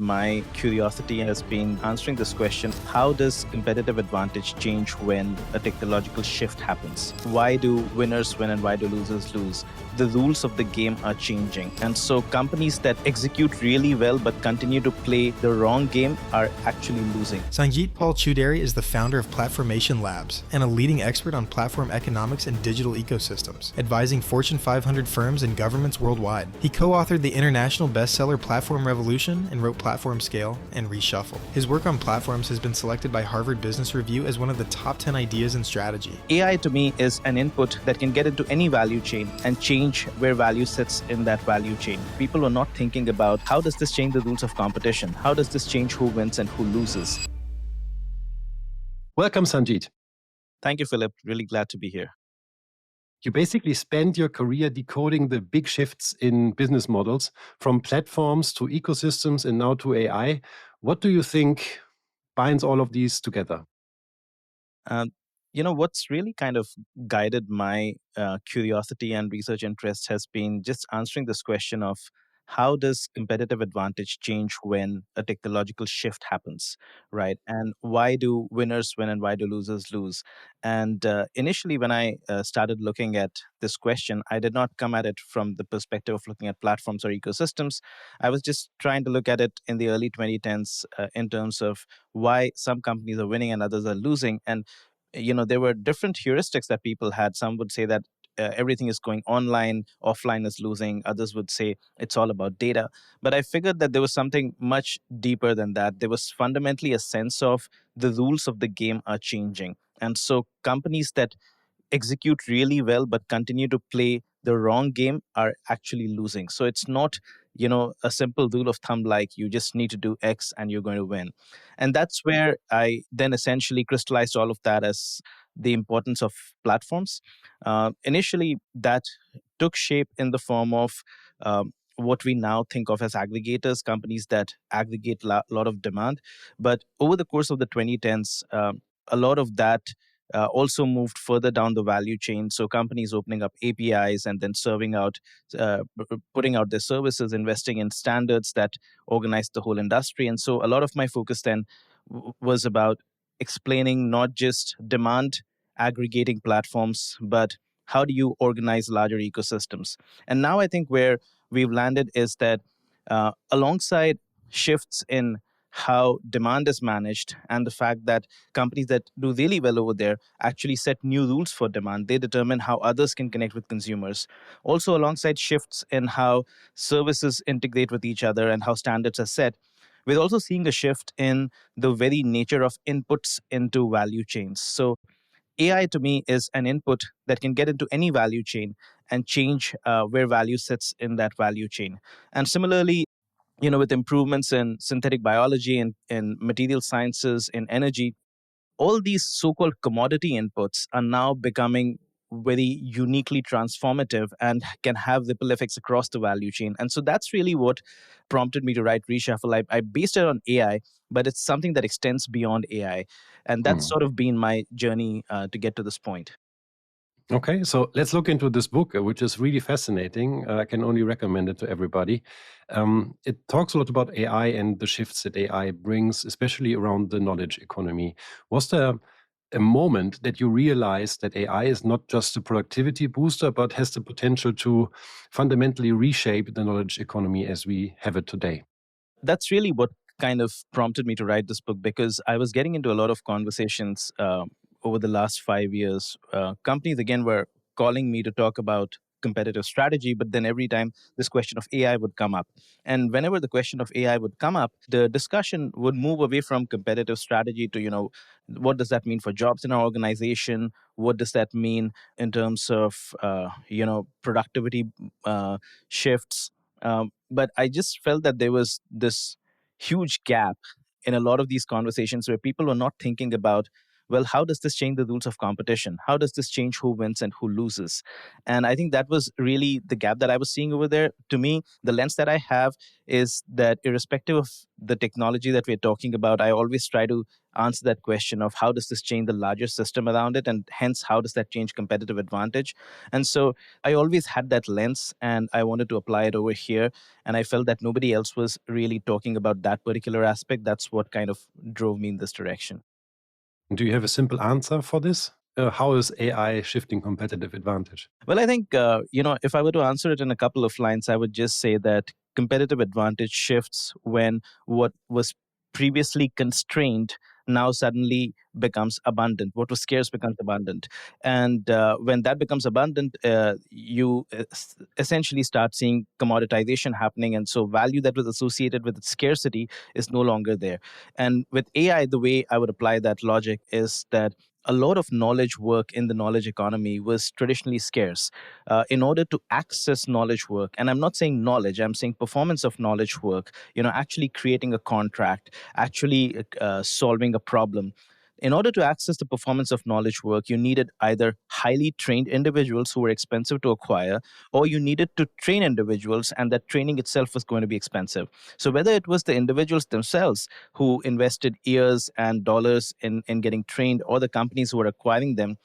My curiosity has been answering this question: how does competitive advantage change when a technological shift happens? Why do winners win and why do losers lose? The rules of the game are changing. And so companies that execute really well but continue to play the wrong game are actually losing. Sangeet Paul Choudary is the founder of Platformation Labs and a leading expert on platform economics and digital ecosystems, advising Fortune 500 firms and governments worldwide. He co-authored the international bestseller Platform Revolution and wrote Platform Scale and Reshuffle. His work on platforms has been selected by Harvard Business Review as one of the top 10 ideas in strategy. AI to me is an input that can get into any value chain and change where value sits in that value chain. People are not thinking about how does this change the rules of competition? How does this change who wins and who loses? Welcome, Sangeet. Thank you, Philip. Really glad to be here. You basically spent your career decoding the big shifts in business models from platforms to ecosystems and now to AI. What do you think binds all of these together? Um, what's really kind of guided my curiosity and research interest has been just answering this question of how does competitive advantage change when a technological shift happens, right? And why do winners win and why do losers lose? And initially, when I started looking at this question, I did not come at it from the perspective of looking at platforms or ecosystems. I was just trying to look at it in the early 2010s in terms of why some companies are winning and others are losing. And there were different heuristics that people had. Some would say that everything is going online, offline is losing. Others would say it's all about data. But I figured that there was something much deeper than that. There was fundamentally a sense of the rules of the game are changing. And so companies that execute really well but continue to play the wrong game are actually losing. So it's not, a simple rule of thumb like you just need to do X and you're going to win. And that's where I then essentially crystallized all of that as the importance of platforms. Initially, that took shape in the form of what we now think of as aggregators, companies that aggregate a lot of demand. But over the course of the 2010s, a lot of that also moved further down the value chain. So companies opening up APIs and then serving out, putting out their services, investing in standards that organize the whole industry. And so a lot of my focus then was about explaining not just demand aggregating platforms, but how do you organize larger ecosystems? And now I think where we've landed is that alongside shifts in how demand is managed and the fact that companies that do really well over there actually set new rules for demand. They determine how others can connect with consumers. Also, alongside shifts in how services integrate with each other and how standards are set, we're also seeing a shift in the very nature of inputs into value chains. So, AI to me is an input that can get into any value chain and change where value sits in that value chain. And similarly, with improvements in synthetic biology and in material sciences, in energy, all these so-called commodity inputs are now becoming very uniquely transformative and can have ripple effects across the value chain. And so that's really what prompted me to write Reshuffle. I based it on AI, but it's something that extends beyond AI. And that's Hmm. sort of been my journey to get to this point. Okay, so let's look into this book, which is really fascinating. I can only recommend it to everybody. It talks a lot about AI and the shifts that AI brings, especially around the knowledge economy. Was there a moment that you realized that AI is not just a productivity booster, but has the potential to fundamentally reshape the knowledge economy as we have it today? That's really what kind of prompted me to write this book, because I was getting into a lot of conversations over the last 5 years. Companies, again, were calling me to talk about competitive strategy, but then every time this question of AI would come up. And whenever the question of AI would come up, the discussion would move away from competitive strategy to, what does that mean for jobs in our organization? What does that mean in terms of, productivity shifts? But I just felt that there was this huge gap in a lot of these conversations where people were not thinking about well, how does this change the rules of competition? How does this change who wins and who loses? And I think that was really the gap that I was seeing over there. To me, the lens that I have is that irrespective of the technology that we're talking about, I always try to answer that question of how does this change the larger system around it, and hence how does that change competitive advantage. And so I always had that lens, and I wanted to apply it over here, and I felt that nobody else was really talking about that particular aspect. That's what kind of drove me in this direction. Do you have a simple answer for this? How is AI shifting competitive advantage? Well, I think, if I were to answer it in a couple of lines, I would just say that competitive advantage shifts when what was previously constrained now suddenly becomes abundant. What was scarce becomes abundant. And when that becomes abundant, you essentially start seeing commoditization happening. And so value that was associated with its scarcity is no longer there. And with AI, the way I would apply that logic is that a lot of knowledge work in the knowledge economy was traditionally scarce. In order to access knowledge work, and I'm not saying knowledge, I'm saying performance of knowledge work, actually creating a contract, actually solving a problem. In order to access the performance of knowledge work, you needed either highly trained individuals who were expensive to acquire, or you needed to train individuals, and that training itself was going to be expensive. So, whether it was the individuals themselves who invested years and dollars in getting trained, or the companies who were acquiring them,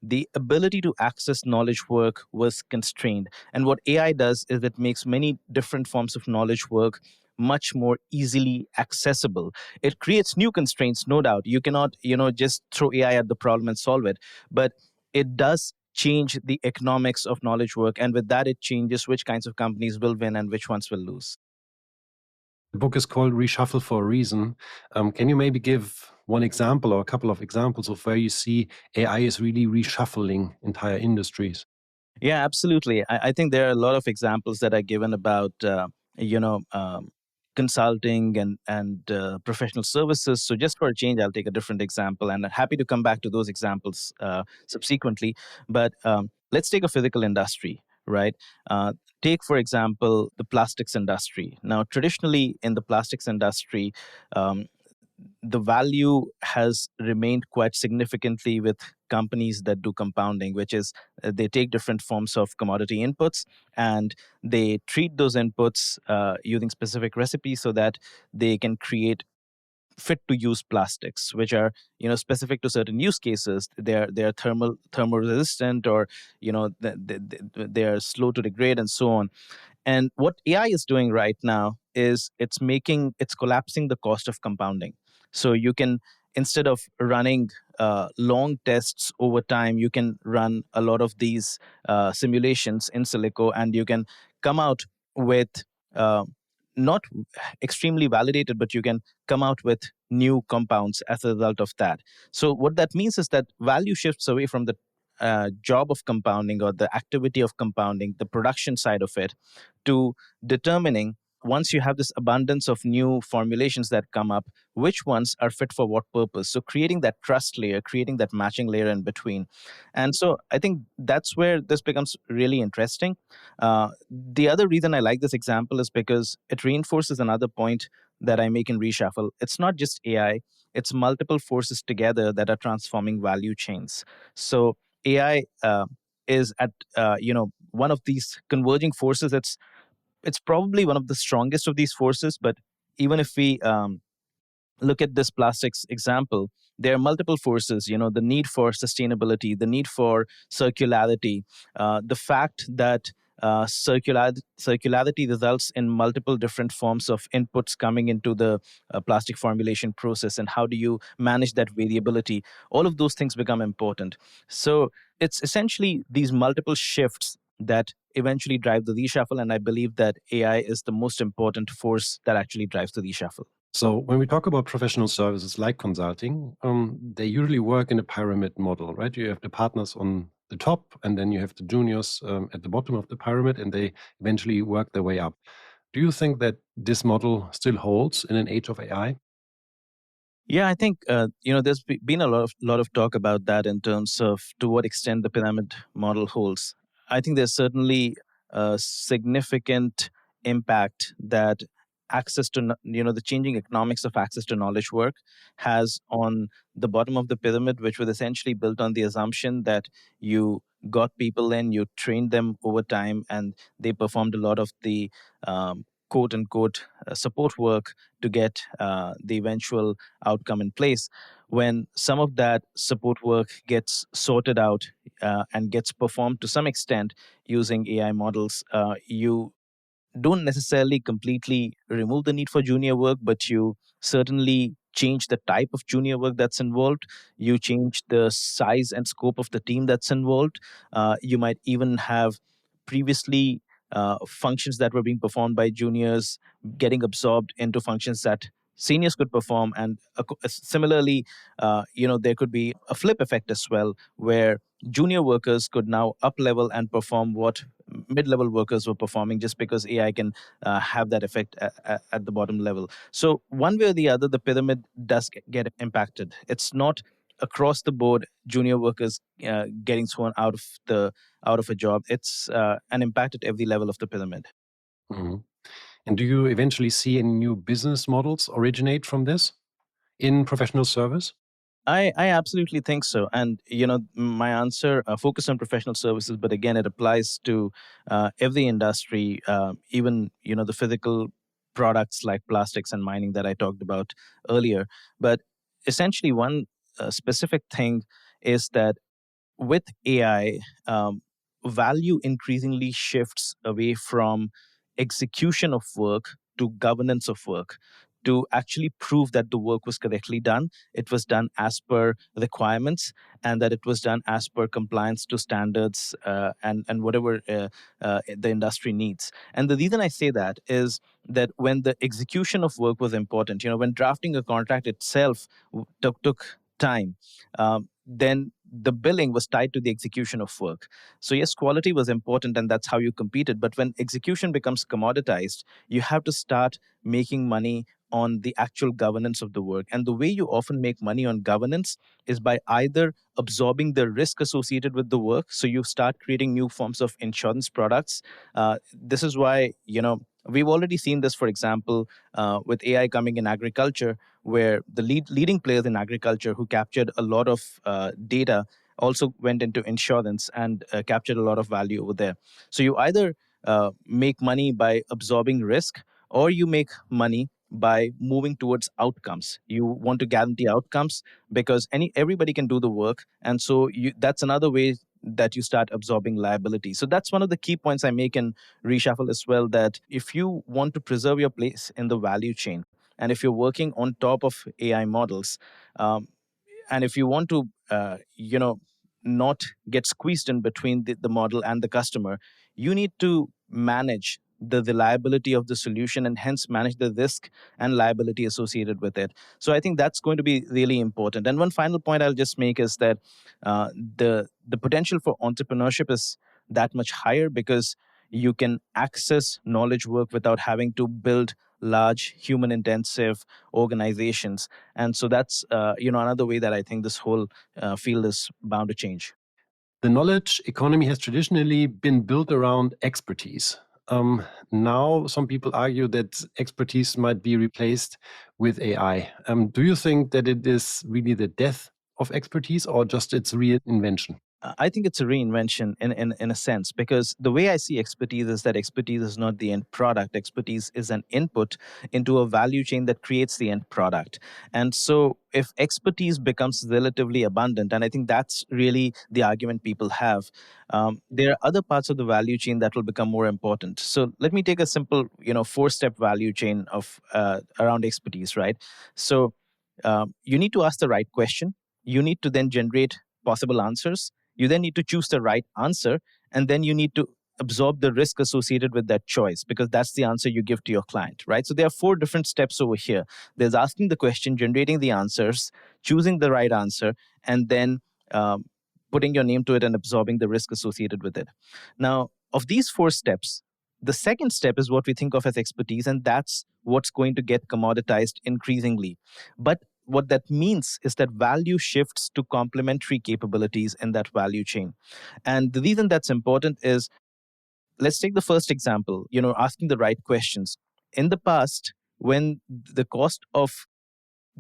the ability to access knowledge work was constrained. And what AI does is it makes many different forms of knowledge work much more easily accessible. It creates new constraints, no doubt. You cannot, just throw AI at the problem and solve it. But it does change the economics of knowledge work. And with that, it changes which kinds of companies will win and which ones will lose. The book is called Reshuffle for a Reason. Can you maybe give one example or a couple of examples of where you see AI is really reshuffling entire industries? Yeah, absolutely. I think there are a lot of examples that are given about you know consulting and professional services. So just for a change, I'll take a different example, and I'm happy to come back to those examples subsequently. But let's take a physical industry, right? Take for example the plastics industry. Now, traditionally in the plastics industry, um, the value has remained quite significantly with companies that do compounding, which is they take different forms of commodity inputs and they treat those inputs using specific recipes so that they can create fit to use plastics, which are specific to certain use cases. They are thermal resistant, or they are slow to degrade and so on. And what AI is doing right now is it's collapsing the cost of compounding. So you can, instead of running long tests over time, you can run a lot of these simulations in silico, and you can come out with uh, not extremely validated, but you can come out with new compounds as a result of that. So what that means is that value shifts away from the job of compounding, or the activity of compounding, the production side of it, to determining, once you have this abundance of new formulations that come up, which ones are fit for what purpose. So creating that trust layer, creating that matching layer in between. And so I think that's where this becomes really interesting. The other reason I like this example is because it reinforces another point that I make in Reshuffle. It's not just AI, it's multiple forces together that are transforming value chains. So AI is at one of these converging forces. It's probably one of the strongest of these forces. But even if we look at this plastics example, there are multiple forces. The need for sustainability, the need for circularity, the fact that circularity results in multiple different forms of inputs coming into the plastic formulation process, and how do you manage that variability. All of those things become important. So it's essentially these multiple shifts that eventually drive the reshuffle, and I believe that AI is the most important force that actually drives the reshuffle. So when we talk about professional services like consulting, they usually work in a pyramid model, right? You have the partners on the top, and then you have the juniors at the bottom of the pyramid, and they eventually work their way up. Do you think that this model still holds in an age of AI? Yeah, I think there's been a lot of talk about that in terms of to what extent the pyramid model holds. I think there's certainly a significant impact that access to the changing economics of access to knowledge work has on the bottom of the pyramid, which was essentially built on the assumption that you got people in, you trained them over time, and they performed a lot of the quote unquote support work to get the eventual outcome in place. When some of that support work gets sorted out and gets performed to some extent using AI models, you don't necessarily completely remove the need for junior work, but you certainly change the type of junior work that's involved. You change the size and scope of the team that's involved. You might even have previously functions that were being performed by juniors getting absorbed into functions that seniors could perform, and similarly, there could be a flip effect as well, where junior workers could now up level and perform what mid-level workers were performing, just because AI can have that effect at the bottom level. So one way or the other, the pyramid does get impacted. It's not across the board junior workers getting thrown out of a job. It's an impact at every level of the pyramid. Mhm. And do you eventually see any new business models originate from this in professional service? I absolutely think so. And, my answer focus on professional services, but again, it applies to every industry, even, the physical products like plastics and mining that I talked about earlier. But essentially, one specific thing is that with AI, value increasingly shifts away from execution of work to governance of work. To actually prove that the work was correctly done, it was done as per requirements, and that it was done as per compliance to standards and whatever the industry needs. And the reason I say that is that when the execution of work was important, when drafting a contract itself took time, then the billing was tied to the execution of work. So, yes, quality was important and that's how you competed. But when execution becomes commoditized, you have to start making money on the actual governance of the work. And the way you often make money on governance is by either absorbing the risk associated with the work. So, you start creating new forms of insurance products. This is why, we've already seen this, for example, with AI coming in agriculture, where the leading players in agriculture who captured a lot of data also went into insurance and captured a lot of value over there. So you either make money by absorbing risk, or you make money by moving towards outcomes. You want to guarantee outcomes because everybody can do the work, and so that's another way that you start absorbing liability. So that's one of the key points I make in Reshuffle as well, that if you want to preserve your place in the value chain, and if you're working on top of AI models, um, and if you want to not get squeezed in between the model and the customer, you need to manage the reliability of the solution and hence manage the risk and liability associated with it. So I think that's going to be really important. And one final point I'll just make is that the potential for entrepreneurship is that much higher, because you can access knowledge work without having to build large human intensive organizations. And so that's another way that I think this whole field is bound to change. The knowledge economy has traditionally been built around expertise. Now, some people argue that expertise might be replaced with AI. Do you think that it is really the death of expertise or just its reinvention? I think it's a reinvention in a sense, because the way I see expertise is that expertise is not the end product. Expertise is an input into a value chain that creates the end product. And so if expertise becomes relatively abundant, and I think that's really the argument people have, there are other parts of the value chain that will become more important. So let me take a simple, four-step value chain of around expertise, right? So you need to ask the right question. You need to then generate possible answers. You then need to choose the right answer, and then you need to absorb the risk associated with that choice, because that's the answer you give to your client, right? So there are four different steps over here. There's asking the question, generating the answers, choosing the right answer, and then putting your name to it and absorbing the risk associated with it. Now, of these four steps, the second step is what we think of as expertise, and that's what's going to get commoditized increasingly. But what that means is that value shifts to complementary capabilities in that value chain. And the reason that's important is, let's take the first example, asking the right questions. In the past, when the cost of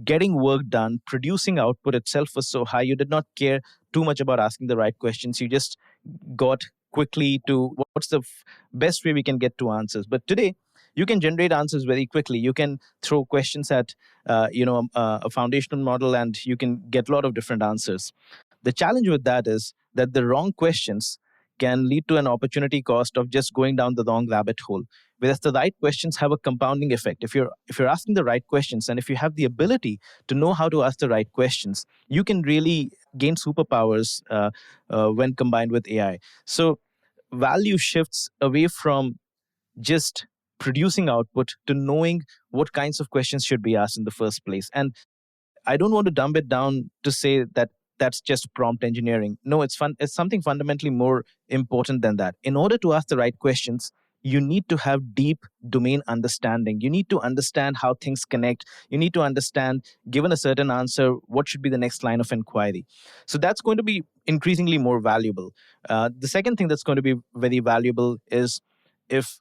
getting work done, producing output itself was so high, you did not care too much about asking the right questions. You just got quickly to what's the best way we can get to answers. But today, you can generate answers very quickly. You can throw questions at a foundational model, and you can get a lot of different answers. The challenge with that is that the wrong questions can lead to an opportunity cost of just going down the wrong rabbit hole. Whereas the right questions have a compounding effect. If you're asking the right questions, and if you have the ability to know how to ask the right questions, you can really gain superpowers when combined with AI. So value shifts away from just producing output to knowing what kinds of questions should be asked in the first place. And I don't want to dumb it down to say that that's just prompt engineering. No, it's fun. It's something fundamentally more important than that. In order to ask the right questions, you need to have deep domain understanding. You need to understand how things connect. You need to understand, given a certain answer, what should be the next line of inquiry. So that's going to be increasingly more valuable. The second thing that's going to be very valuable is if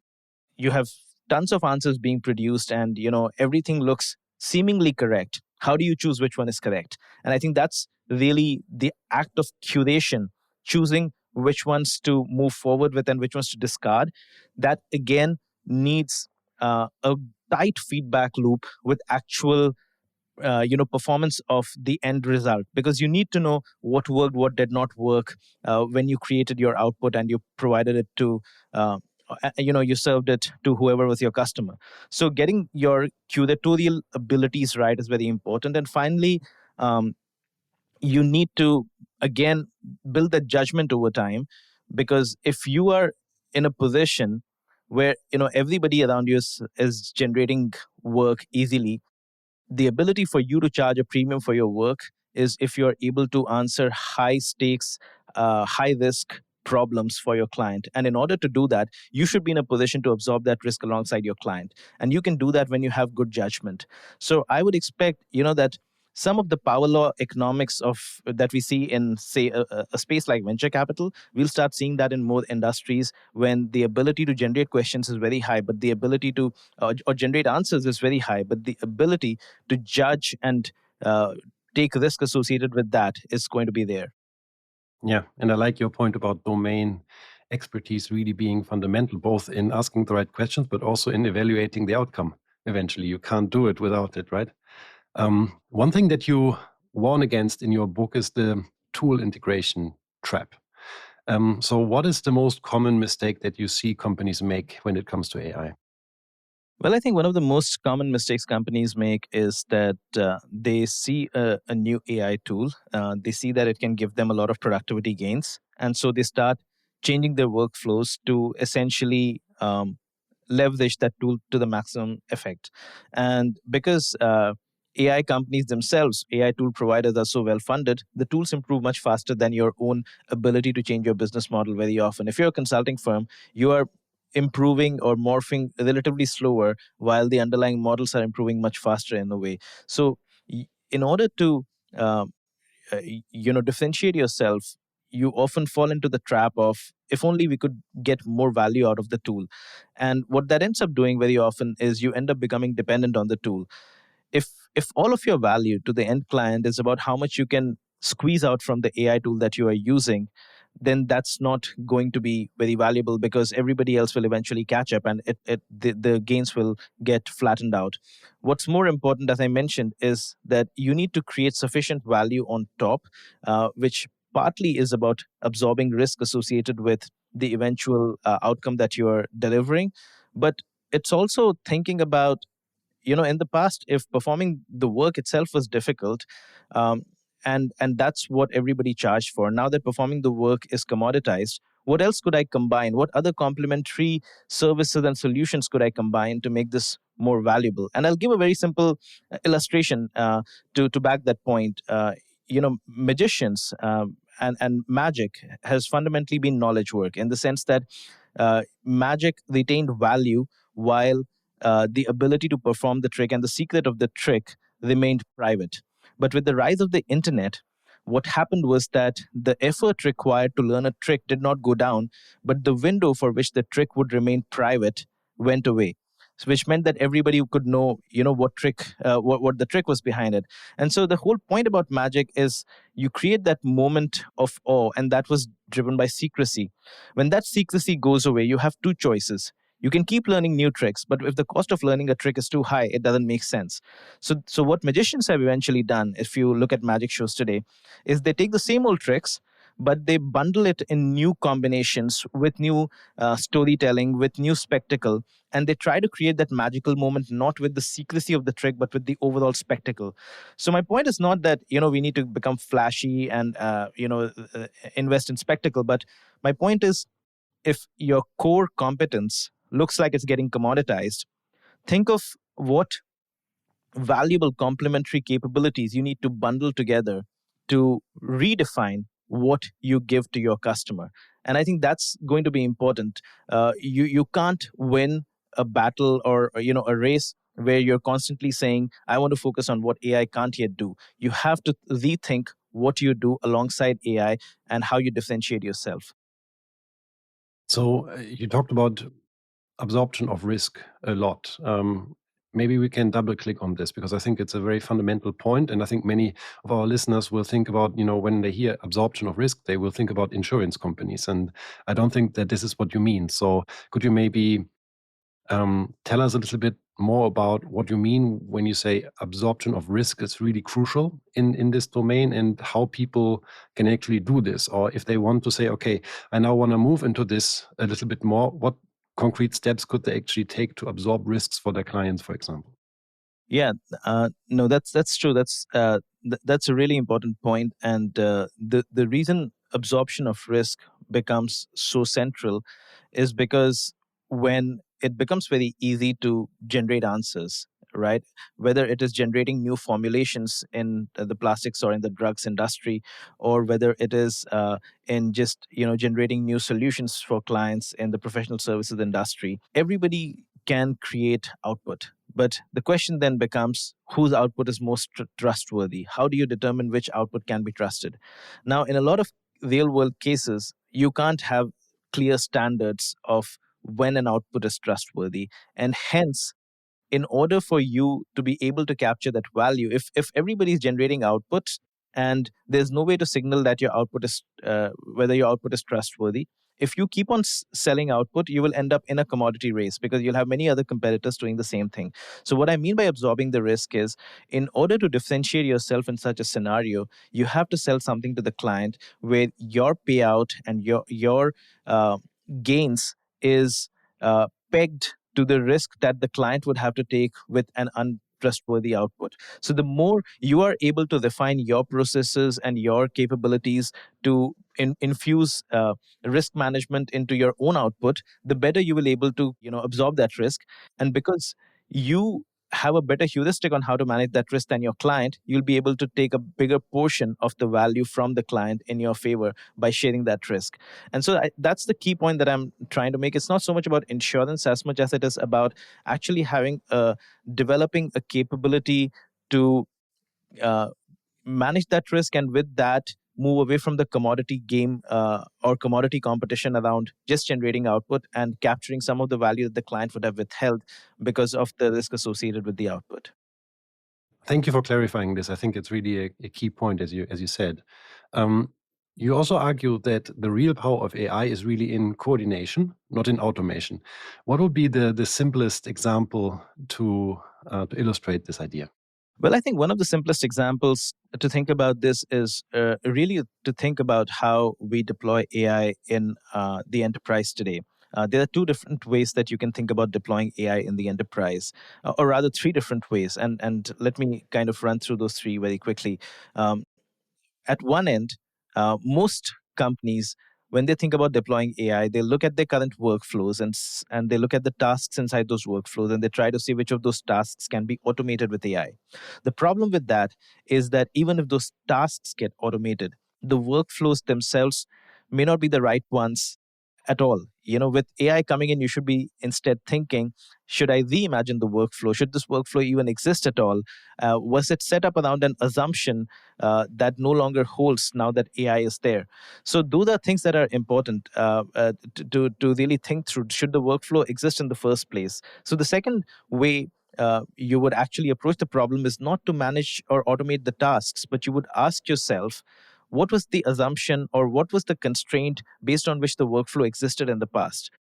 you have tons of answers being produced, and everything looks seemingly correct. How do you choose which one is correct? And I think that's really the act of curation, choosing which ones to move forward with and which ones to discard. That again needs a tight feedback loop with actual performance of the end result, because you need to know what worked, what did not work, when you created your output and you provided it to you served it to whoever was your customer. So getting your curatorial abilities right is very important. And finally, um, you need to again build that judgment over time, because if you are in a position where everybody around you is generating work easily, the ability for you to charge a premium for your work is if you're able to answer high stakes, high risk problems for your client. And in order to do that, you should be in a position to absorb that risk alongside your client. And you can do that when you have good judgment. So I would expect, that some of the power law economics of that we see in, say, a space like venture capital, we'll start seeing that in more industries when the ability to generate questions is very high, but the ability to or generate answers is very high, but the ability to judge and take risk associated with that is going to be there. Yeah, and I like your point about domain expertise really being fundamental, both in asking the right questions, but also in evaluating the outcome. Eventually, you can't do it without it, right? One thing that you warn against in your book is the tool integration trap. So, what is the most common mistake that you see companies make when it comes to AI? Well, I think one of the most common mistakes companies make is that they see a new AI tool. They see that it can give them a lot of productivity gains. And so they start changing their workflows to essentially leverage that tool to the maximum effect. And because AI companies themselves, AI tool providers are so well funded, the tools improve much faster than your own ability to change your business model very often. If you're a consulting firm, you are improving or morphing relatively slower, while the underlying models are improving much faster in a way. So in order to uh, differentiate yourself, you often fall into the trap of, if only we could get more value out of the tool. And what that ends up doing very often is you end up becoming dependent on the tool. If all of your value to the end client is about how much you can squeeze out from the AI tool that you are using, then that's not going to be very valuable, because everybody else will eventually catch up, and the gains will get flattened out. What's more important, as I mentioned, is that you need to create sufficient value on top, which partly is about absorbing risk associated with the eventual outcome that you're delivering. But it's also thinking about, in the past, if performing the work itself was difficult, um, and that's what everybody charged for, now that performing the work is commoditized, what else could I combine? What other complementary services and solutions could I combine to make this more valuable? And I'll give a very simple illustration to back that point. Magicians, and magic has fundamentally been knowledge work, in the sense that magic retained value, while the ability to perform the trick and the secret of the trick remained private. But with the rise of the internet, what happened was that the effort required to learn a trick did not go down, but the window for which the trick would remain private went away. which meant that everybody could know, what the trick was behind it. And so the whole point about magic is you create that moment of awe, and that was driven by secrecy. When that secrecy goes away, you have two choices. You can keep learning new tricks, but if the cost of learning a trick is too high, it doesn't make sense. So what magicians have eventually done, if you look at magic shows today, is they take the same old tricks, but they bundle it in new combinations with new storytelling, with new spectacle, and they try to create that magical moment not with the secrecy of the trick, but with the overall spectacle. So my point is not that we need to become flashy and invest in spectacle, but my point is, if your core competence looks like it's getting commoditized, think of what valuable complementary capabilities you need to bundle together to redefine what you give to your customer. And I think that's going to be important. You can't win a battle, or a race where you're constantly saying, I want to focus on what AI can't yet do. You have to rethink what you do alongside AI and how you differentiate yourself. So you talked about absorption of risk a lot. Maybe we can double click on this because I think it's a very fundamental point, and I think many of our listeners will think about, when they hear absorption of risk, they will think about insurance companies, and I don't think that this is what you mean. So could you maybe tell us a little bit more about what you mean when you say absorption of risk is really crucial in this domain, and how people can actually do this? Or if they want to say, okay, I now want to move into this a little bit more, what concrete steps could they actually take to absorb risks for their clients, for example? Yeah, no, that's true. That's a really important point, and the reason absorption of risk becomes so central is because when it becomes very easy to generate answers, right? Whether it is generating new formulations in the plastics or in the drugs industry, or whether it is in just generating new solutions for clients in the professional services industry, everybody can create output. But the question then becomes, whose output is most trustworthy? How do you determine which output can be trusted? Now, in a lot of real world cases, you can't have clear standards of when an output is trustworthy. And hence, in order for you to be able to capture that value, if everybody is generating output and there's no way to signal that your output is whether your output is trustworthy, if you keep on selling output, you will end up in a commodity race because you'll have many other competitors doing the same thing. So what I mean by absorbing the risk is, in order to differentiate yourself in such a scenario, you have to sell something to the client where your payout and your gains is pegged to the risk that the client would have to take with an untrustworthy output. So the more you are able to refine your processes and your capabilities to infuse risk management into your own output, the better you will able to absorb that risk. And because you have a better heuristic on how to manage that risk than your client, you'll be able to take a bigger portion of the value from the client in your favor by sharing that risk. And so that's the key point that I'm trying to make. It's not so much about insurance as much as it is about actually developing a capability to uh, manage that risk, and with that, move away from the commodity game or commodity competition around just generating output and capturing some of the value that the client would have withheld because of the risk associated with the output. Thank you for clarifying this. I think it's really a key point, as you said. Um, you also argue that the real power of AI is really in coordination, not in automation. What would be the simplest example to illustrate this idea? Well, I think one of the simplest examples to think about this is really to think about how we deploy AI in the enterprise today. There are two different ways that you can think about deploying AI in the enterprise, or rather, three different ways. And let me kind of run through those three very quickly. Um, at one end, most companies, when they think about deploying AI, they look at their current workflows and they look at the tasks inside those workflows, and they try to see which of those tasks can be automated with AI. The problem with that is that even if those tasks get automated, the workflows themselves may not be the right ones at all. With AI coming in, you should be instead thinking, should I reimagine the workflow? Should this workflow even exist at all? Was it set up around an assumption that no longer holds now that AI is there? So those are things that are important to really think through. Should the workflow exist in the first place? So the second way you would actually approach the problem is not to manage or automate the tasks, but you would ask yourself, what was the assumption or what was the constraint based on which the workflow existed in the past?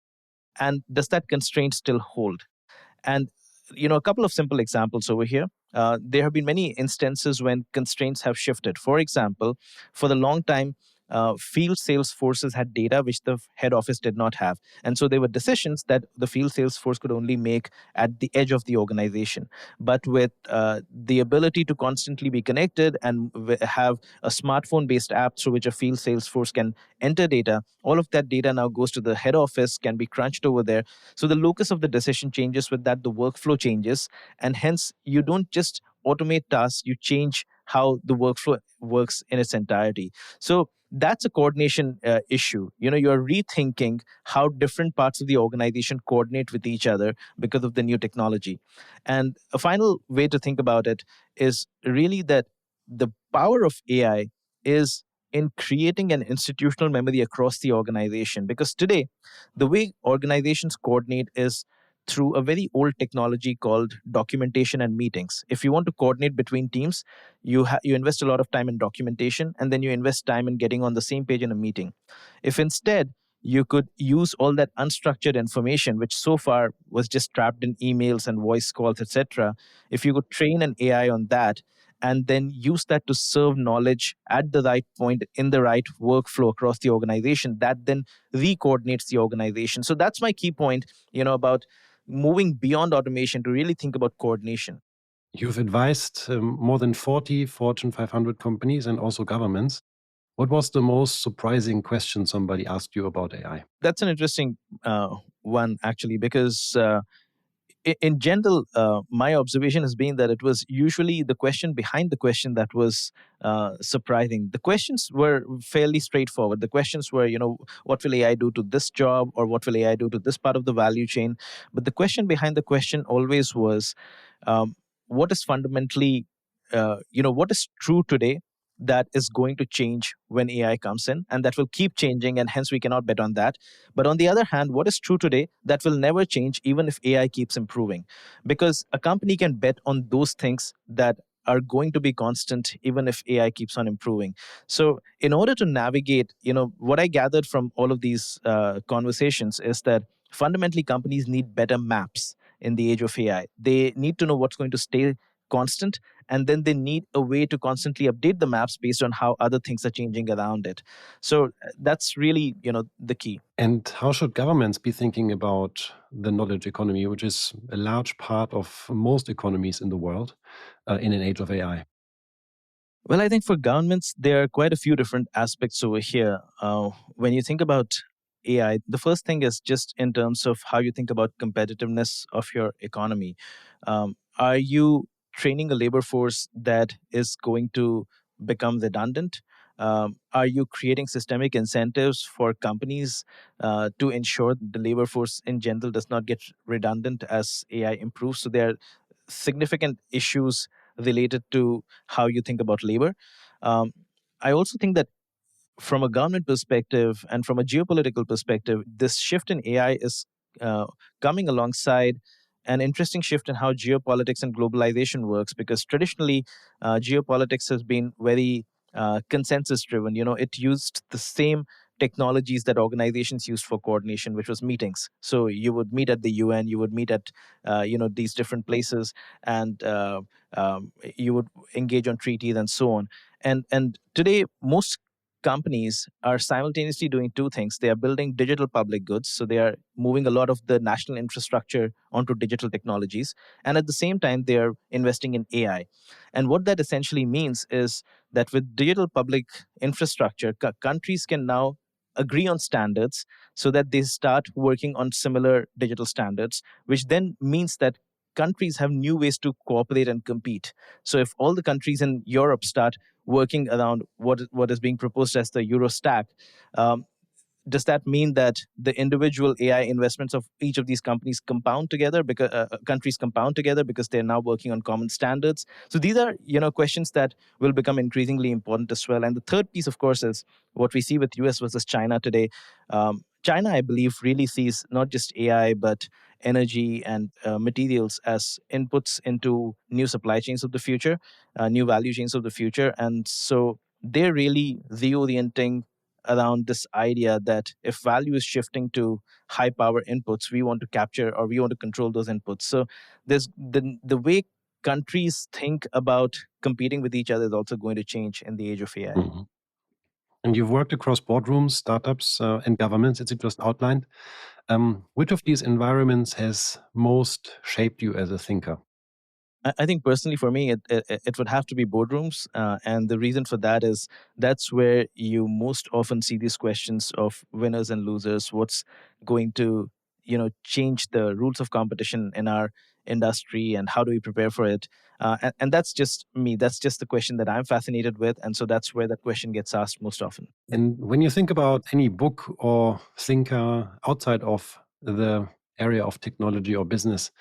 And does that constraint still hold? And a couple of simple examples over here. There have been many instances when constraints have shifted. For example, for the long time, field sales forces had data which the head office did not have. And so there were decisions that the field sales force could only make at the edge of the organization. But with the ability to constantly be connected and have a smartphone based app through which a field sales force can enter data, all of that data now goes to the head office, can be crunched over there. So the locus of the decision changes, with that, the workflow changes. And hence, you don't just automate tasks, you change how the workflow works in its entirety. So that's a coordination issue. You're rethinking how different parts of the organization coordinate with each other because of the new technology. And a final way to think about it is really that the power of AI is in creating an institutional memory across the organization. Because today, the way organizations coordinate is through a very old technology called documentation and meetings. If you want to coordinate between teams, you invest a lot of time in documentation, and then you invest time in getting on the same page in a meeting. If instead you could use all that unstructured information, which so far was just trapped in emails and voice calls, etc., if you could train an AI on that and then use that to serve knowledge at the right point in the right workflow across the organization, that then re-coordinates the organization. So that's my key point, about moving beyond automation to really think about coordination. You've advised more than 40 Fortune 500 companies and also governments. What was the most surprising question somebody asked you about AI? That's an interesting one, actually, because in general, my observation has been that it was usually the question behind the question that was surprising. The questions were fairly straightforward. The questions were, what will AI do to this job, or what will AI do to this part of the value chain? But the question behind the question always was, what is fundamentally, what is true today that is going to change when AI comes in, and that will keep changing, and hence we cannot bet on that. But on the other hand, what is true today that will never change even if AI keeps improving? Because a company can bet on those things that are going to be constant even if AI keeps on improving. So, in order to navigate, what I gathered from all of these conversations is that fundamentally companies need better maps in the age of AI. They need to know what's going to stay constant, and then they need a way to constantly update the maps based on how other things are changing around it. So that's really, the key. And how should governments be thinking about the knowledge economy, which is a large part of most economies in the world in an age of AI? Well, I think for governments, there are quite a few different aspects over here. When you think about AI, the first thing is just in terms of how you think about competitiveness of your economy. Are you training a labor force that is going to become redundant? Are you creating systemic incentives for companies to ensure the labor force in general does not get redundant as AI improves? So there are significant issues related to how you think about labor. Um, I also think that from a government perspective and from a geopolitical perspective, this shift in AI is uh, coming alongside an interesting shift in how geopolitics and globalization works, because traditionally geopolitics has been very consensus driven. It used the same technologies that organizations used for coordination, which was meetings. So you would meet at the UN, you would meet at these different places, and you would engage on treaties and so on. And today most companies are simultaneously doing two things. They are building digital public goods, so they are moving a lot of the national infrastructure onto digital technologies, and at the same time they are investing in AI. And what that essentially means is that with digital public infrastructure, countries can now agree on standards so that they start working on similar digital standards, which then means that countries have new ways to cooperate and compete. So if all the countries in Europe start working around what is being proposed as the Euro stack, um, does that mean that the individual AI investments of each of these companies compound together because countries compound together because they're now working on common standards? So these are questions that will become increasingly important as well. And the third piece, of course, is what we see with US versus China today. China, I believe, really sees not just AI but energy and materials as inputs into new supply chains of the future, new value chains of the future, and so they're really reorienting around this idea that if value is shifting to high power inputs, we want to capture or we want to control those inputs. So there's the way countries think about competing with each other is also going to change in the age of AI. Mhm. And you've worked across boardrooms, startups, and governments, as you just outlined. Which of these environments has most shaped you as a thinker? I think personally for me, it would have to be boardrooms. And the reason for that is that's where you most often see these questions of winners and losers. What's going to, change the rules of competition in our industry and how do we prepare for it? And that's just me. That's just the question that I'm fascinated with. And so that's where that question gets asked most often. And when you think about any book or thinker outside of the area of technology or business,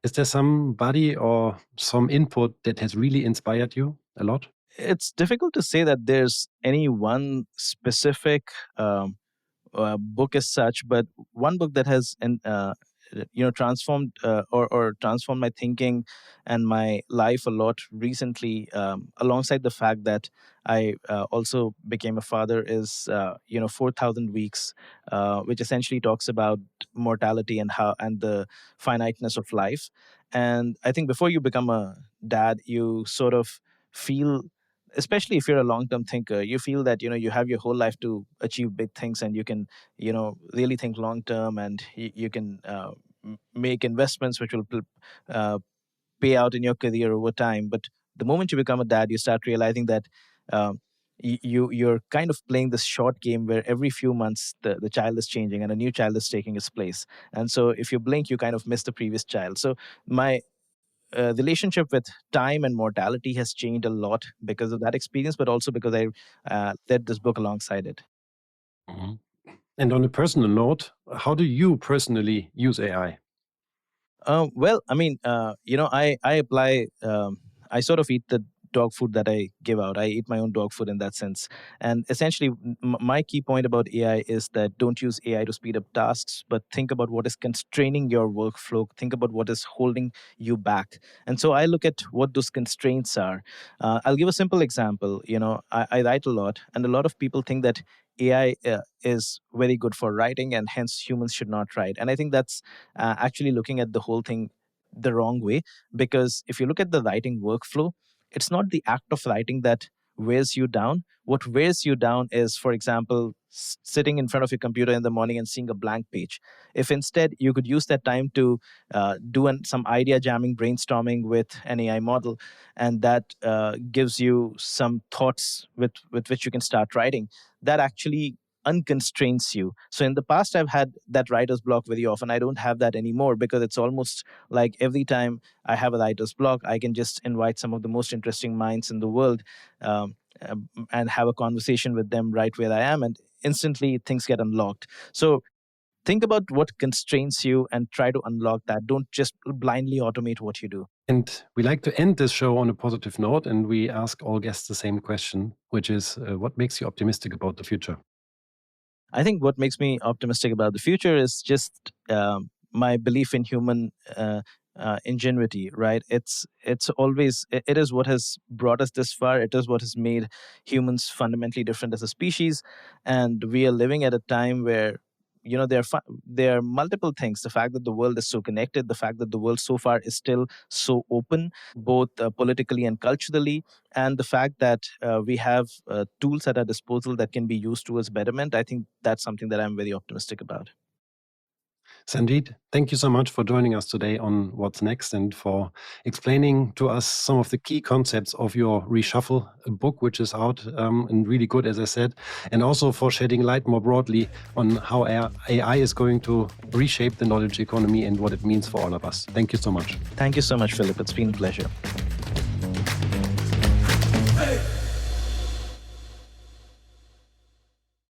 is there somebody or some input that has really inspired you a lot? It's difficult to say that there's any one specific book as such, but one book that has transformed or transformed my thinking and my life a lot recently, alongside the fact that I also became a father, is 4,000 Weeks, which essentially talks about mortality and how and the finiteness of life. And I think before you become a dad, you sort of feel, especially if you're a long-term thinker, you feel that you have your whole life to achieve big things, and you can really think long term, and you can make investments which will pay out in your career over time. But the moment you become a dad, you start realizing that um, you're kind of playing this short game where every few months the child is changing and a new child is taking its place. And so if you blink, you kind of miss the previous child. So my relationship with time and mortality has changed a lot because of that experience, but also because I read this book alongside it. Mhm. And on a personal note, how do you personally use AI? Well, I mean, I apply. I sort of eat the dog food that I give out. I eat my own dog food in that sense. And essentially, my key point about AI is that don't use AI to speed up tasks, but think about what is constraining your workflow. Think about what is holding you back. And so I look at what those constraints are. I'll give a simple example. I write a lot, and a lot of people think that AI is very good for writing, and hence humans should not write. And I think that's actually looking at the whole thing the wrong way, because if you look at the writing workflow, it's not the act of writing that wears you down. What wears you down is, for example, sitting in front of your computer in the morning and seeing a blank page. If instead you could use that time to do some idea jamming, brainstorming with an AI model, and that gives you some thoughts with which you can start writing, that actually unconstrains you. So in the past, I've had that writer's block very often. I don't have that anymore because it's almost like every time I have a writer's block, I can just invite some of the most interesting minds in the world, and have a conversation with them right where I am, and instantly things get unlocked. So think about what constrains you and try to unlock that. Don't just blindly automate what you do. And we like to end this show on a positive note, and we ask all guests the same question, which is what makes you optimistic about the future? I think what makes me optimistic about the future is just my belief in human ingenuity. Right? It's always it is what has brought us this far. It is what has made humans fundamentally different as a species, and we are living at a time where there are multiple things. The fact that the world is so connected, the fact that the world so far is still so open, both politically and culturally, and the fact that we have tools at our disposal that can be used towards betterment. I think that's something that I'm very optimistic about. Sanjeet, thank you so much for joining us today on What's Next and for explaining to us some of the key concepts of your Reshuffle book, which is out and really good, as I said, and also for shedding light more broadly on how AI is going to reshape the knowledge economy and what it means for all of us. Thank you so much. Thank you so much, Philip. It's been a pleasure.